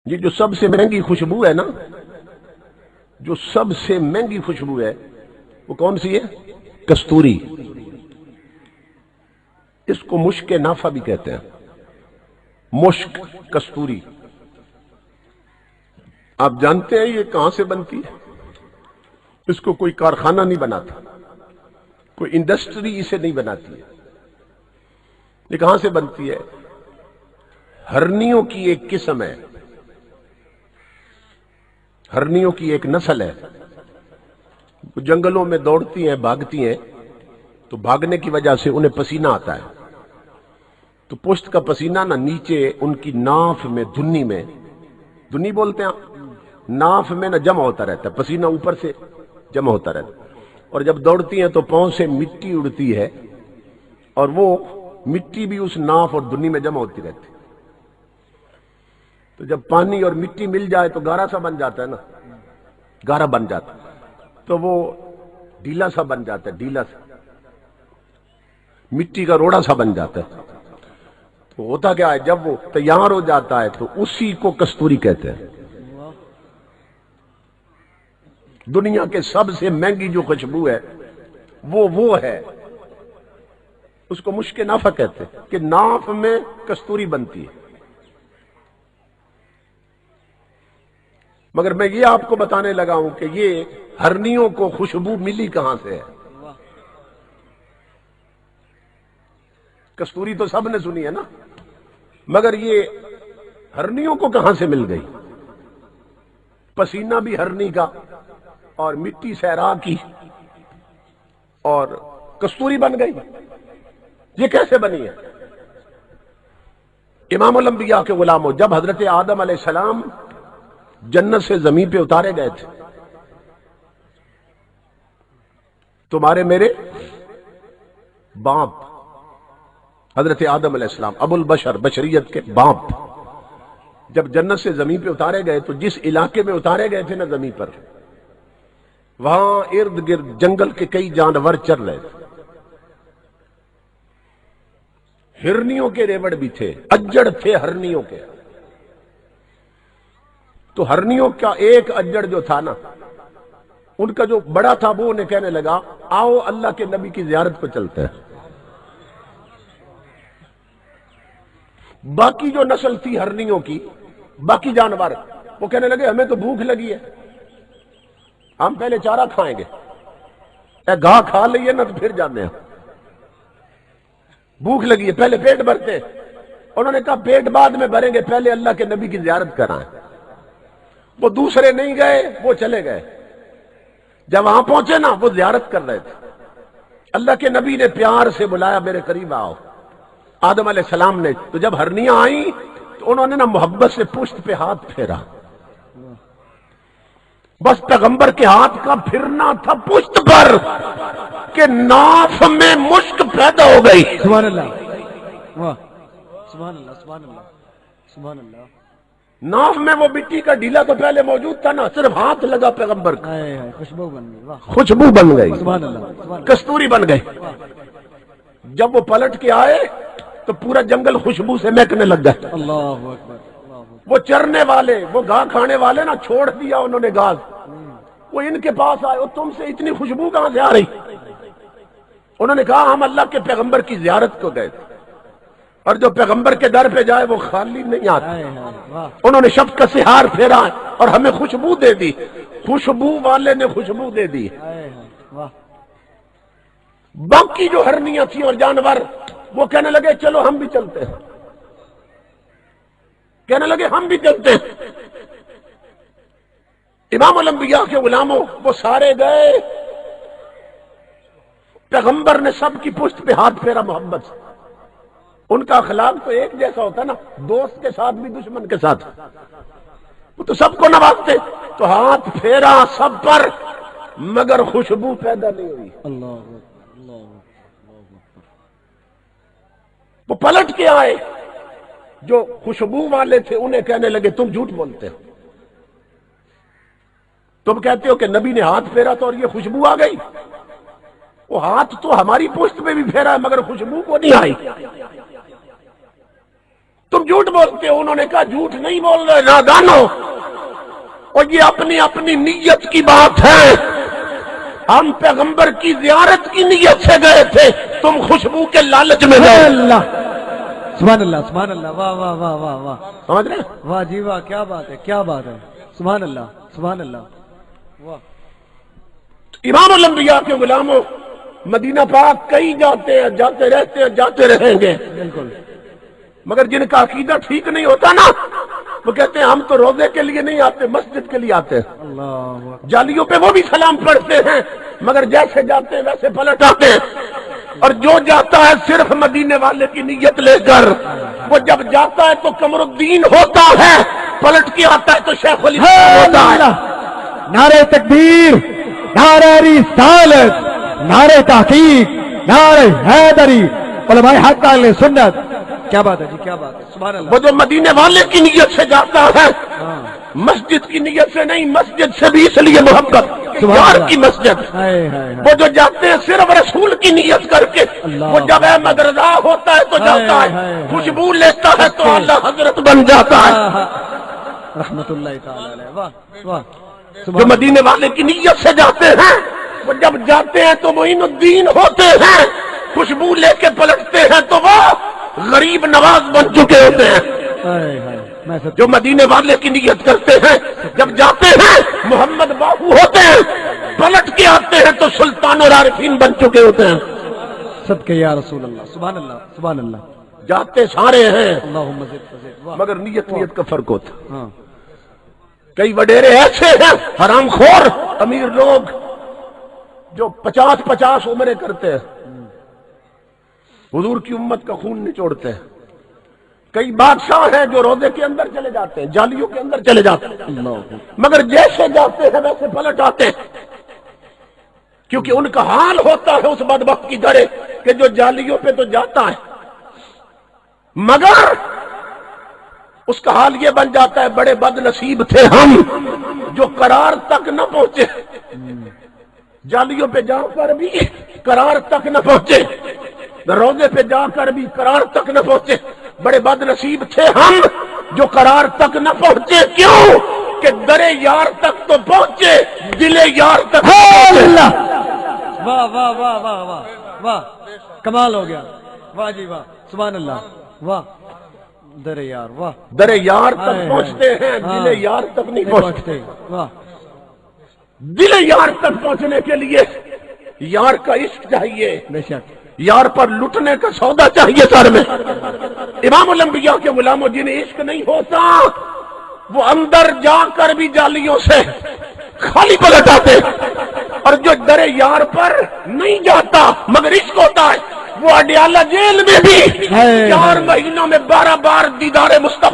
یہ جو سب سے مہنگی خوشبو ہے نا، جو سب سے مہنگی خوشبو ہے وہ کون سی ہے؟ کستوری۔ اس کو مشک نافع بھی کہتے ہیں، مشک، کستوری۔ آپ جانتے ہیں یہ کہاں سے بنتی ہے؟ اس کو کوئی کارخانہ نہیں بناتا، کوئی انڈسٹری اسے نہیں بناتی ہے۔ یہ کہاں سے بنتی ہے؟ ہرنیوں کی ایک قسم ہے، ہرنیوں کی ایک نسل ہے، وہ جنگلوں میں دوڑتی ہیں، بھاگتی ہیں، تو بھاگنے کی وجہ سے انہیں پسینہ آتا ہے، تو پشت کا پسینہ نہ نیچے ان کی ناف میں، دھنی میں، دھنی بولتے ہیں ناف میں نہ جمع ہوتا رہتا ہے، پسینہ اوپر سے جمع ہوتا رہتا ہے، اور جب دوڑتی ہیں تو پاؤں سے مٹی اڑتی ہے، اور وہ مٹی بھی اس ناف اور دھنی میں جمع ہوتی رہتی ہے۔ تو جب پانی اور مٹی مل جائے تو گارا سا بن جاتا ہے نا، گارا بن جاتا ہے، تو وہ ڈھیلا سا بن جاتا ہے، ڈھیلا سا، مٹی کا روڑا سا بن جاتا ہے۔ تو ہوتا کیا ہے، جب وہ تیار ہو جاتا ہے تو اسی کو کستوری کہتے ہیں۔ دنیا کے سب سے مہنگی جو خوشبو ہے وہ ہے، اس کو مشک نافع کہتے ہیں، کہ ناف میں کستوری بنتی ہے۔ مگر میں یہ آپ کو بتانے لگا ہوں کہ یہ ہرنیوں کو خوشبو ملی کہاں سے ہے۔ کستوری تو سب نے سنی ہے نا، مگر یہ ہرنیوں کو کہاں سے مل گئی؟ پسینہ بھی ہرنی کا، اور مٹی صحرا کی، اور کستوری بن گئی۔ یہ کیسے بنی ہے؟ امام الانبیاء کے غلاموں، جب حضرت آدم علیہ السلام جنت سے زمین پہ اتارے گئے تھے، تمہارے میرے باپ حضرت آدم علیہ السلام، ابو البشر، بشریت کے باپ، جب جنت سے زمین پہ اتارے گئے تو جس علاقے میں اتارے گئے تھے نا زمین پر، وہاں ارد گرد جنگل کے کئی جانور چر رہے تھے، ہرنیوں کے ریوڑ بھی تھے، اجڑ تھے ہرنیوں کے۔ تو ہرنیوں کا ایک اجڑ جو تھا نا، ان کا جو بڑا تھا، وہ انہیں کہنے لگا آؤ اللہ کے نبی کی زیارت پہ چلتے ہیں۔ باقی جو نسل تھی ہرنیوں کی، باقی جانور، وہ کہنے لگے ہمیں تو بھوک لگی ہے، ہم پہلے چارہ کھائیں گے، گھاس کھا لئیے نا تو پھر جانے ہیں، بھوک لگی ہے، پہلے پیٹ بھرتے۔ انہوں نے کہا پیٹ بعد میں بھریں گے، پہلے اللہ کے نبی کی زیارت کرائیں۔ وہ دوسرے نہیں گئے، وہ چلے گئے۔ جب وہاں پہنچے نا، وہ زیارت کر رہے تھے، اللہ کے نبی نے پیار سے بلایا میرے قریب آؤ، آدم علیہ السلام نے۔ تو جب ہرنیاں آئیں تو انہوں نے نا محبت سے پشت پہ ہاتھ پھیرا، بس پیغمبر کے ہاتھ کا پھرنا تھا پشت پر کہ ناف میں مشک پیدا ہو گئی۔ سبحان اللہ، واہ، سبحان اللہ، سبحان اللہ، سبحان اللہ۔ ناف میں وہ مٹی کا ڈھیلا تو پہلے موجود تھا نا، صرف ہاتھ لگا پیغمبر کا، خوشبو بن گئی، واہ، خوشبو بن گئی، سبحان اللہ، سبحان اللہ۔ کستوری بن گئی۔ جب وہ پلٹ کے آئے تو پورا جنگل خوشبو سے مہکنے لگ گیا۔ اللہ اکبر، اللہ اکبر۔ وہ چرنے والے، وہ گھاس کھانے والے نا، چھوڑ دیا انہوں نے گھاس، وہ ان کے پاس آئے، وہ تم سے اتنی خوشبو کہاں سے آ رہی؟ انہوں نے کہا ہم اللہ کے پیغمبر کی زیارت کو گئے تھے، اور جو پیغمبر کے در پہ جائے وہ خالی نہیں آتا۔ انہوں نے شفقت سے ہار پھیرا اور ہمیں خوشبو دے دی، خوشبو والے نے خوشبو دے دی۔ باقی جو ہرنیاں تھیں اور جانور، وہ کہنے لگے چلو ہم بھی چلتے ہیں، کہنے لگے ہم بھی چلتے ہیں۔ امام الانبیاء کے غلاموں، وہ سارے گئے، پیغمبر نے سب کی پشت پہ ہاتھ پھیرا محبت سے۔ ان کا اخلاق تو ایک جیسا ہوتا نا، دوست کے ساتھ بھی دشمن کے ساتھ، وہ تو سب کو نوازتے، تو ہاتھ پھیرا سب پر، مگر خوشبو پیدا نہیں ہوئی۔ وہ پلٹ کے آئے، جو خوشبو والے تھے انہیں کہنے لگے تم جھوٹ بولتے ہو، تم کہتے ہو کہ نبی نے ہاتھ پھیرا تو اور یہ خوشبو آ گئی، وہ ہاتھ تو ہماری پشت پہ بھی پھیرا ہے مگر خوشبو کو نہیں آئی۔ تم جھوٹ بولتے ہو. انہوں نے کہا جھوٹ نہیں بول رہے نادانو، اور یہ اپنی اپنی نیت کی بات ہے. ہم پیغمبر کی زیارت کی نیت سے گئے تھے، تم خوشبو کے لالچ میں گئے. اللہ سبحان اللہ سبحان اللہ. واہ واہ واہ واہ واہ سمجھ رہے ہیں؟ واہ جی واہ، کیا بات ہے کیا بات ہے. سبحان اللہ سبحان اللہ. واہ امام الانبیاء کے غلاموں، مدینہ پاک کئی جاتے ہیں، جاتے رہتے ہیں، جاتے رہیں گے، بالکل. مگر جن کا عقیدہ ٹھیک نہیں ہوتا نا، وہ کہتے ہیں ہم تو روزے کے لیے نہیں آتے، مسجد کے لیے آتے ہیں. اللہ اکبر. جالیوں پہ وہ بھی سلام پڑھتے ہیں، مگر جیسے جاتے ہیں ویسے پلٹ آتے ہیں. اور جو جاتا ہے صرف مدینے والے کی نیت لے کر، وہ جب جاتا ہے تو قمر الدین ہوتا ہے، پلٹ کے آتا ہے تو شیخ الاسلام ہوتا ہے. نعرہ تکبیر، نعرہ رسالت، نعرہ تحقیق، نعرہ حیدری، علماء حق اہل سنت. کیا بات ہے جی کیا بات ہے. سبحان اللہ. وہ جو مدینے والے کی نیت سے جاتا ہے، ہاں. مسجد کی نیت سے نہیں، مسجد سے بھی اس لیے محبت، سبحان یار اللہ. کی مسجد. ہائے ہائے ہائے. وہ جو جاتے ہیں صرف رسول کی نیت کر کے، اللہ. وہ جب احمد رضا ہوتا ہے تو جاتا ہائے ہے، ہائے ہائے. خوشبو لیتا ہے تو اللہ حضرت بن جاتا ہے. رحمت اللہ تعالی علیہ. واہ واہ. جو مدینے والے کی نیت سے جاتے ہیں، وہ جب جاتے ہیں تو معین الدین ہوتے ہیں، خوشبو لے کے پلٹتے ہیں تو وہ غریب نواز بن چکے ہوتے ہیں. ہائے ہائے. میں سب جو مدینے والے کی نیت کرتے ہیں، جب جاتے ہیں محمد باہو ہوتے ہیں، پلٹ کے آتے ہیں تو سلطان اور عارفین بن چکے ہوتے ہیں. سب کے یا رسول اللہ. سبحان اللہ سبحان اللہ. جاتے سارے ہیں، اللہم زد فزد. واہ. مگر نیت کا فرق ہوتا. ہاں. کئی وڈیرے ایسے ہیں حرام خور امیر لوگ جو 50 عمریں کرتے ہیں، حضور کی امت کا خون نچوڑتے ہیں. کئی بادشاہ ہیں جو روزے کے اندر چلے جاتے ہیں، جالیوں کے اندر چلے جاتے ہیں، اللہ. مگر جیسے جاتے ہیں ویسے پلٹ آتے ہیں، کیونکہ ان کا حال ہوتا ہے اس بدبخت کی طرح کہ جو جالیوں پہ تو جاتا ہے، مگر اس کا حال یہ بن جاتا ہے بڑے بد نصیب تھے ہم جو قرار تک نہ پہنچے. جالیوں پہ جا کر بھی قرار تک نہ پہنچے، روزے پہ جا کر بھی قرار تک نہ پہنچے. بڑے بد نصیب تھے ہم جو قرار تک نہ پہنچے. کیوں کہ در یار تک تو پہنچے، دل یار تک نہ پہنچے. اللہ. واہ واہ واہ واہ واہ واہ. کمال ہو گیا. واہ جی واہ. سبحان اللہ. واہ. در یار. واہ. در یار تک پہنچتے ہیں، دل یار تک نہیں پہنچتے. واہ. دل یار تک پہنچنے کے لیے یار کا عشق چاہیے، بے شک. یار پر لٹنے کا سودا چاہیے سر میں. امام الانبیاء کے غلاموں جنہیں عشق نہیں ہوتا وہ اندر جا کر بھی جالیوں سے خالی پلٹ آتے، اور جو در یار پر نہیں جاتا مگر عشق ہوتا ہے وہ اڈیالہ جیل میں بھی 4 مہینوں میں 12 بار دیدار مصطفیٰ